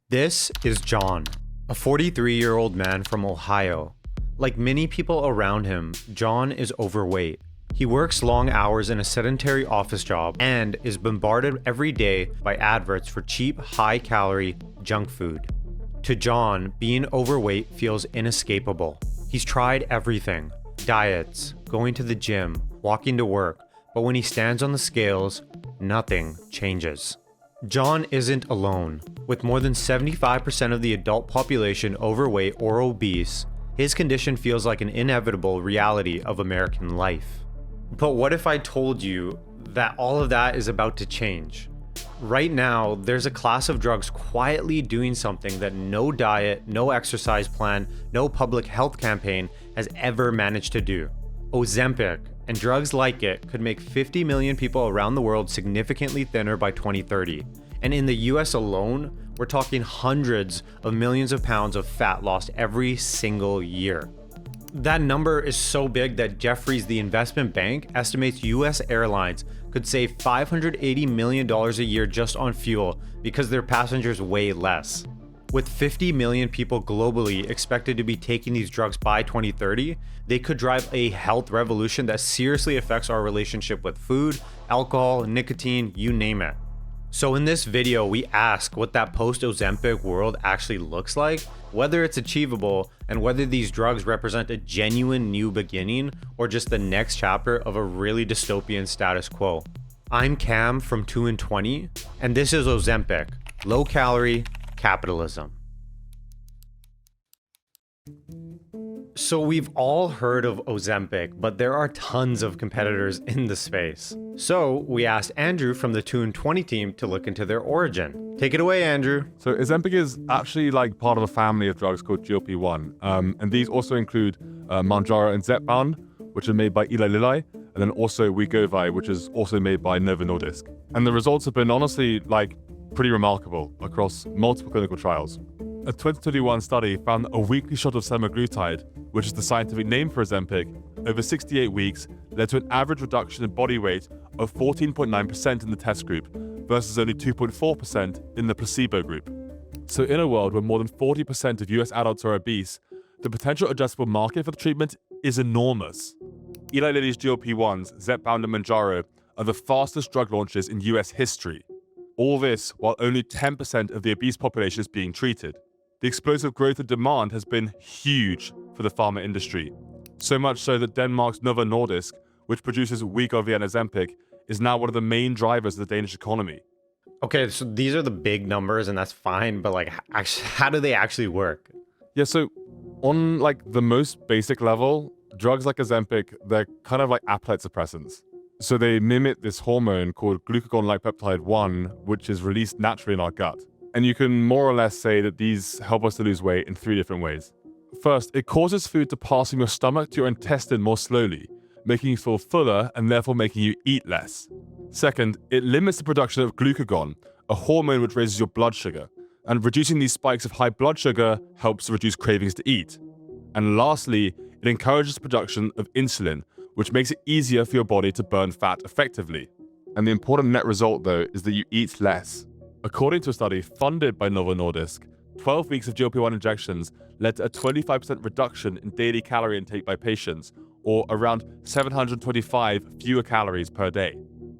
This is John, a 43-year-old man from Ohio. Like many people around him, John is overweight. He works long hours in a sedentary office job and is bombarded every day by adverts for cheap, high-calorie junk food. To John, being overweight feels inescapable. He's tried everything: diets, going to the gym, walking to work, but when he stands on the scales, nothing changes. John isn't alone. With more than 75% of the adult population overweight or obese, his condition feels like an inevitable reality of American life. But what if I told you that all of that is about to change? Right now, there's a class of drugs quietly doing something that no diet, no exercise plan, no public health campaign has ever managed to do. Ozempic and drugs like it could make 50 million people around the world significantly thinner by 2030. And in the US alone, we're talking hundreds of millions of pounds of fat lost every single year. That number is so big that Jefferies, the investment bank, estimates US airlines could save $580 million a year just on fuel because their passengers weigh less. With 50 million people globally expected to be taking these drugs by 2030, they could drive a health revolution that seriously affects our relationship with food, alcohol, nicotine, you name it. So in this video, we ask what that post-Ozempic world actually looks like, whether it's achievable, and whether these drugs represent a genuine new beginning or just the next chapter of a really dystopian status quo. I'm Cam from 2 and 20, and this is Ozempic, low-calorie capitalism. So we've all heard of Ozempic, but there are tons of competitors in the space. So we asked Andrew from the 2 and 20 team to look into their origin. Take it away, Andrew. So Ozempic is actually like part of a family of drugs called GLP-1. And these also include Mounjaro and Zepbound, which are made by Eli Lilly, and then also Wegovy, which is also made by Novo Nordisk. And the results have been honestly pretty remarkable across multiple clinical trials. A 2021 study found that a weekly shot of semaglutide, which is the scientific name for Ozempic, over 68 weeks led to an average reduction in body weight of 14.9% in the test group versus only 2.4% in the placebo group. So in a world where more than 40% of US adults are obese, the potential addressable market for the treatment is enormous. Eli Lilly's GLP-1s, Zepbound and Mounjaro, are the fastest drug launches in US history. All this while only 10% of the obese population is being treated. The explosive growth of demand has been huge for the pharma industry. So much so that Denmark's Novo Nordisk, which produces Wegovy and Ozempic, is now one of the main drivers of the Danish economy. Okay, so these are the big numbers and that's fine, but how do they actually work? Yeah, so on the most basic level, drugs like Ozempic, they're kind of like appetite suppressants. So they mimic this hormone called glucagon-like peptide 1, which is released naturally in our gut. And you can more or less say that these help us to lose weight in 3 different ways. First, it causes food to pass from your stomach to your intestine more slowly, making you feel fuller and therefore making you eat less. Second, it limits the production of glucagon, a hormone which raises your blood sugar. And reducing these spikes of high blood sugar helps to reduce cravings to eat. And lastly, it encourages the production of insulin, which makes it easier for your body to burn fat effectively. And the important net result, though, is that you eat less. According to a study funded by Novo Nordisk, 12 weeks of GLP-1 injections led to a 25% reduction in daily calorie intake by patients, or around 725 fewer calories per day.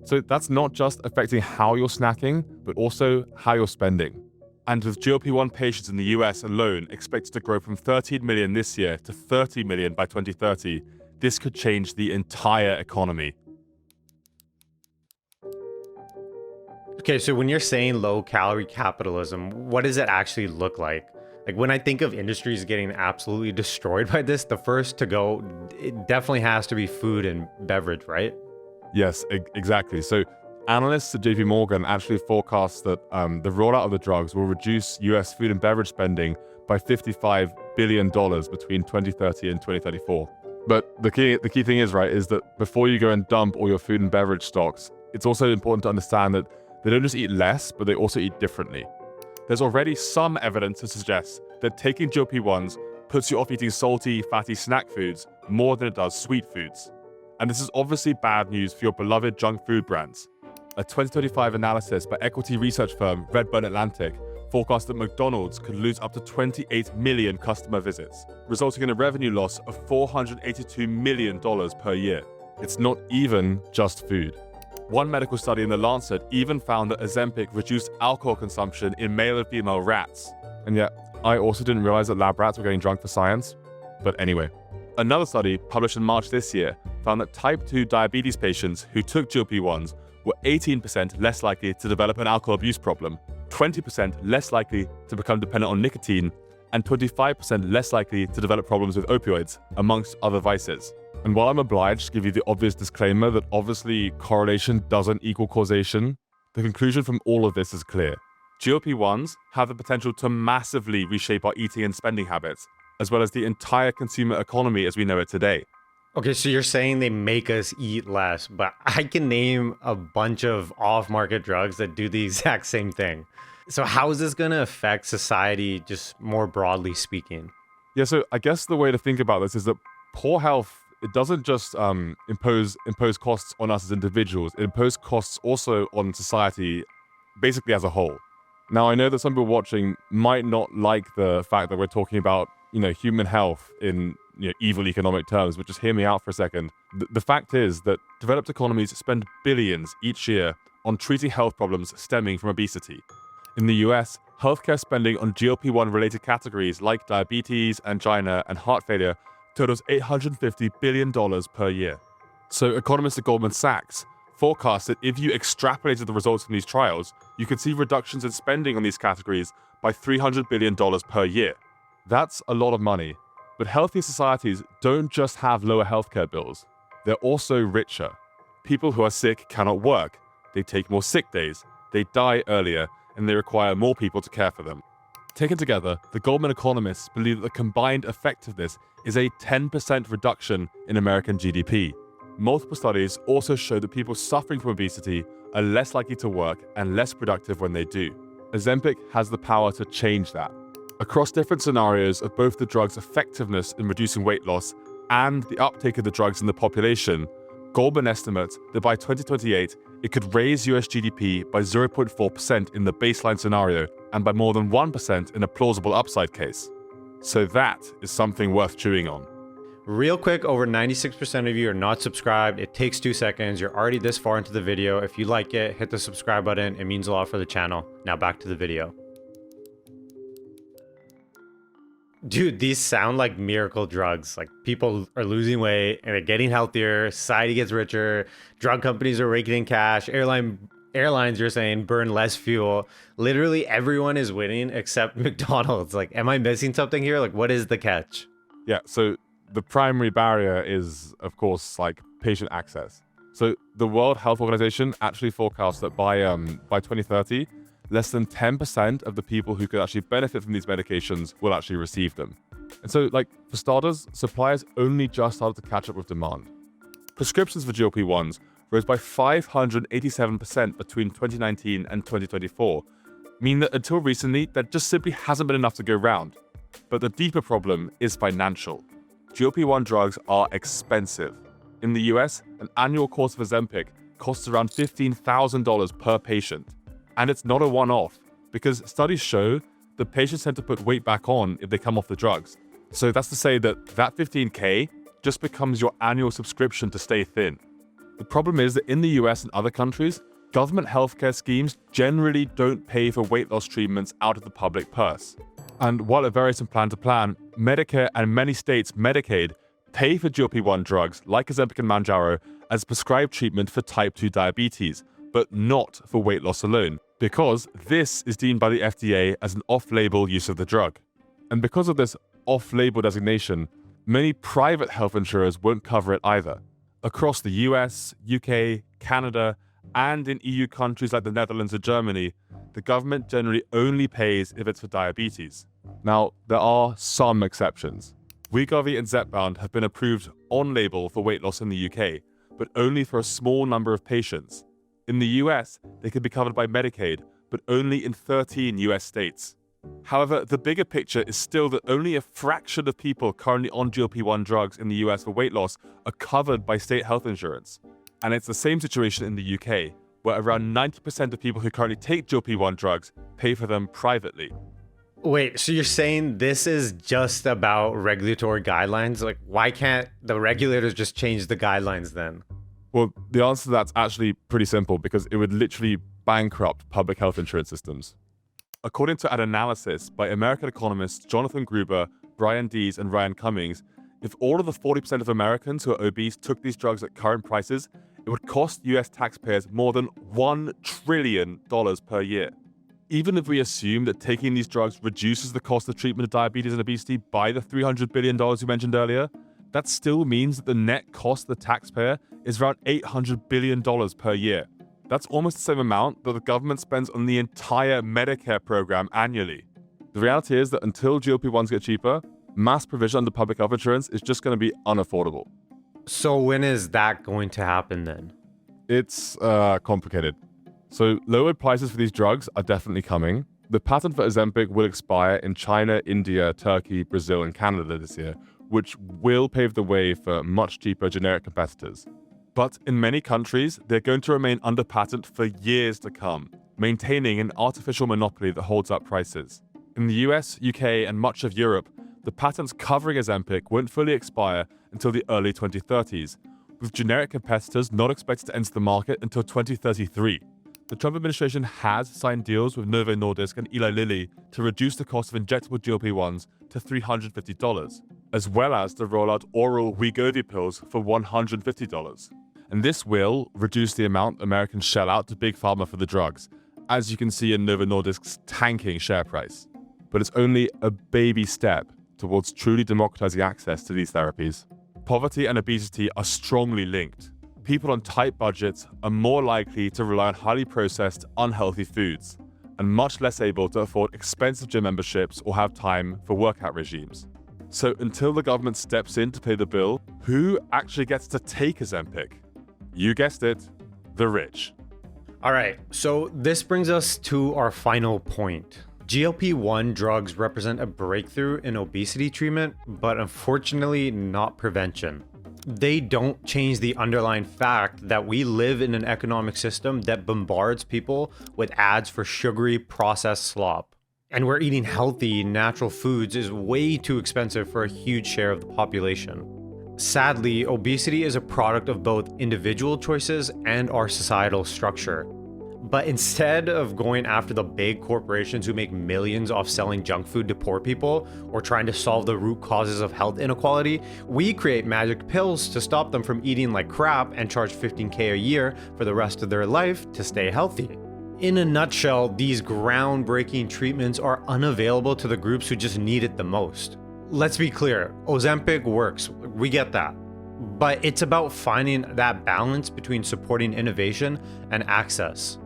So that's not just affecting how you're snacking, but also how you're spending. And with GLP-1 patients in the US alone expected to grow from 13 million this year to 30 million by 2030, this could change the entire economy. Okay, so when you're saying low-calorie capitalism, what does it actually look like? When I think of industries getting absolutely destroyed by this, the first to go, it definitely has to be food and beverage, right? Yes, exactly. So analysts at JP Morgan actually forecast that the rollout of the drugs will reduce US food and beverage spending by $55 billion between 2030 and 2034. But the key thing is that before you go and dump all your food and beverage stocks, it's also important to understand that they don't just eat less, but they also eat differently. There's already some evidence to suggest that taking GLP-1s puts you off eating salty, fatty snack foods more than it does sweet foods. And this is obviously bad news for your beloved junk food brands. A 2025 analysis by equity research firm Redburn Atlantic forecast that McDonald's could lose up to 28 million customer visits, resulting in a revenue loss of $482 million per year. It's not even just food. One medical study in The Lancet even found that Ozempic reduced alcohol consumption in male and female rats. And yet, I also didn't realize that lab rats were getting drunk for science. But anyway. Another study published in March this year found that type 2 diabetes patients who took GLP-1s were 18% less likely to develop an alcohol abuse problem, 20% less likely to become dependent on nicotine, and 25% less likely to develop problems with opioids, amongst other vices. And while I'm obliged to give you the obvious disclaimer that obviously correlation doesn't equal causation, the conclusion from all of this is clear. GLP-1s have the potential to massively reshape our eating and spending habits, as well as the entire consumer economy as we know it today. Okay, so you're saying they make us eat less, but I can name a bunch of off-market drugs that do the exact same thing. So how is this going to affect society just more broadly speaking? Yeah, so I guess the way to think about this is that poor health, it doesn't just impose costs on us as individuals, it imposes costs also on society basically as a whole. Now, I know that some people watching might not like the fact that we're talking about, human health in evil economic terms, but just hear me out for a second. The fact is that developed economies spend billions each year on treating health problems stemming from obesity. In the US, healthcare spending on GLP-1 related categories like diabetes, angina, and heart failure totals $850 billion per year. So economists at Goldman Sachs forecast that if you extrapolated the results from these trials, you could see reductions in spending on these categories by $300 billion per year. That's a lot of money. But healthier societies don't just have lower healthcare bills. They're also richer. People who are sick cannot work. They take more sick days. They die earlier, and they require more people to care for them. Taken together, the Goldman economists believe that the combined effect of this is a 10% reduction in American GDP. Multiple studies also show that people suffering from obesity are less likely to work and less productive when they do. Ozempic has the power to change that. Across different scenarios of both the drug's effectiveness in reducing weight loss and the uptake of the drugs in the population, Goldman estimates that by 2028, it could raise US GDP by 0.4% in the baseline scenario and by more than 1% in a plausible upside case. So that is something worth chewing on. Real quick, over 96% of you are not subscribed. It takes 2 seconds. You're already this far into the video. If you like it, hit the subscribe button. It means a lot for the channel. Now back to the video. Dude, these sound like miracle drugs. Like people are losing weight and they're getting healthier. Society gets richer. Drug companies are raking in cash. Airlines, you're saying, burn less fuel. Literally everyone is winning except McDonald's. Like, am I missing something here? Like, what is the catch? Yeah, so the primary barrier is, of course, like patient access. So the World Health Organization actually forecasts that by 2030, less than 10% of the people who could actually benefit from these medications will actually receive them. And so, for starters, suppliers only just started to catch up with demand. Prescriptions for GLP-1s rose by 587% between 2019 and 2024, meaning that until recently, there just simply hasn't been enough to go round. But the deeper problem is financial. GLP-1 drugs are expensive. In the US, an annual course of Ozempic costs around $15,000 per patient. And it's not a one-off, because studies show that patients tend to put weight back on if they come off the drugs. So that's to say that $15K just becomes your annual subscription to stay thin. The problem is that in the US and other countries, government healthcare schemes generally don't pay for weight loss treatments out of the public purse. And while it varies from plan to plan, Medicare and many states' Medicaid pay for GLP-1 drugs like Ozempic and Mounjaro as prescribed treatment for type 2 diabetes, but not for weight loss alone, because this is deemed by the FDA as an off-label use of the drug. And because of this off-label designation, many private health insurers won't cover it either. Across the US, UK, Canada, and in EU countries like the Netherlands and Germany, the government generally only pays if it's for diabetes. Now, there are some exceptions. Wegovy and Zepbound have been approved on-label for weight loss in the UK, but only for a small number of patients. In the US, they can be covered by Medicaid, but only in 13 US states. However, the bigger picture is still that only a fraction of people currently on GLP-1 drugs in the US for weight loss are covered by state health insurance. And it's the same situation in the UK, where around 90% of people who currently take GLP-1 drugs pay for them privately. Wait, so you're saying this is just about regulatory guidelines? Like, why can't the regulators just change the guidelines then? Well, the answer to that's actually pretty simple because it would literally bankrupt public health insurance systems. According to an analysis by American economists Jonathan Gruber, Brian Dees, and Ryan Cummings, if all of the 40% of Americans who are obese took these drugs at current prices, it would cost US taxpayers more than $1 trillion per year. Even if we assume that taking these drugs reduces the cost of treatment of diabetes and obesity by the $300 billion you mentioned earlier, that still means that the net cost to the taxpayer is around $800 billion per year. That's almost the same amount that the government spends on the entire Medicare program annually. The reality is that until GLP-1s get cheaper, mass provision under public health insurance is just going to be unaffordable. So when is that going to happen then? It's complicated. So lowered prices for these drugs are definitely coming. The patent for Ozempic will expire in China, India, Turkey, Brazil, and Canada this year, which will pave the way for much cheaper generic competitors. But in many countries, they're going to remain under patent for years to come, maintaining an artificial monopoly that holds up prices. In the US, UK, and much of Europe, the patents covering Ozempic won't fully expire until the early 2030s, with generic competitors not expected to enter the market until 2033. The Trump administration has signed deals with Novo Nordisk and Eli Lilly to reduce the cost of injectable GLP-1s to $350, as well as to roll out oral Wegovy pills for $150. And this will reduce the amount Americans shell out to Big Pharma for the drugs, as you can see in Novo Nordisk's tanking share price. But it's only a baby step towards truly democratizing access to these therapies. Poverty and obesity are strongly linked. People on tight budgets are more likely to rely on highly processed, unhealthy foods, and much less able to afford expensive gym memberships or have time for workout regimes. So until the government steps in to pay the bill, who actually gets to take Ozempic? You guessed it, the rich. All right, so this brings us to our final point. GLP-1 drugs represent a breakthrough in obesity treatment, but unfortunately not prevention. They don't change the underlying fact that we live in an economic system that bombards people with ads for sugary processed slop. And where eating healthy, natural foods is way too expensive for a huge share of the population. Sadly, obesity is a product of both individual choices and our societal structure. But instead of going after the big corporations who make millions off selling junk food to poor people or trying to solve the root causes of health inequality, we create magic pills to stop them from eating like crap and charge $15,000 a year for the rest of their life to stay healthy. In a nutshell, these groundbreaking treatments are unavailable to the groups who just need it the most. Let's be clear, Ozempic works, we get that. But it's about finding that balance between supporting innovation and access.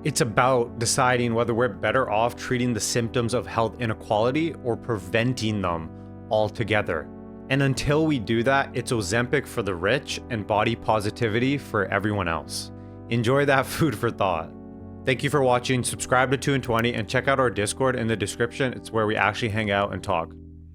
It's about deciding whether we're better off treating the symptoms of health inequality or preventing them altogether. And until we do that, it's Ozempic for the rich and body positivity for everyone else. Enjoy that food for thought. Thank you for watching, subscribe to 2 in 20, and check out our Discord in the description. It's where we actually hang out and talk.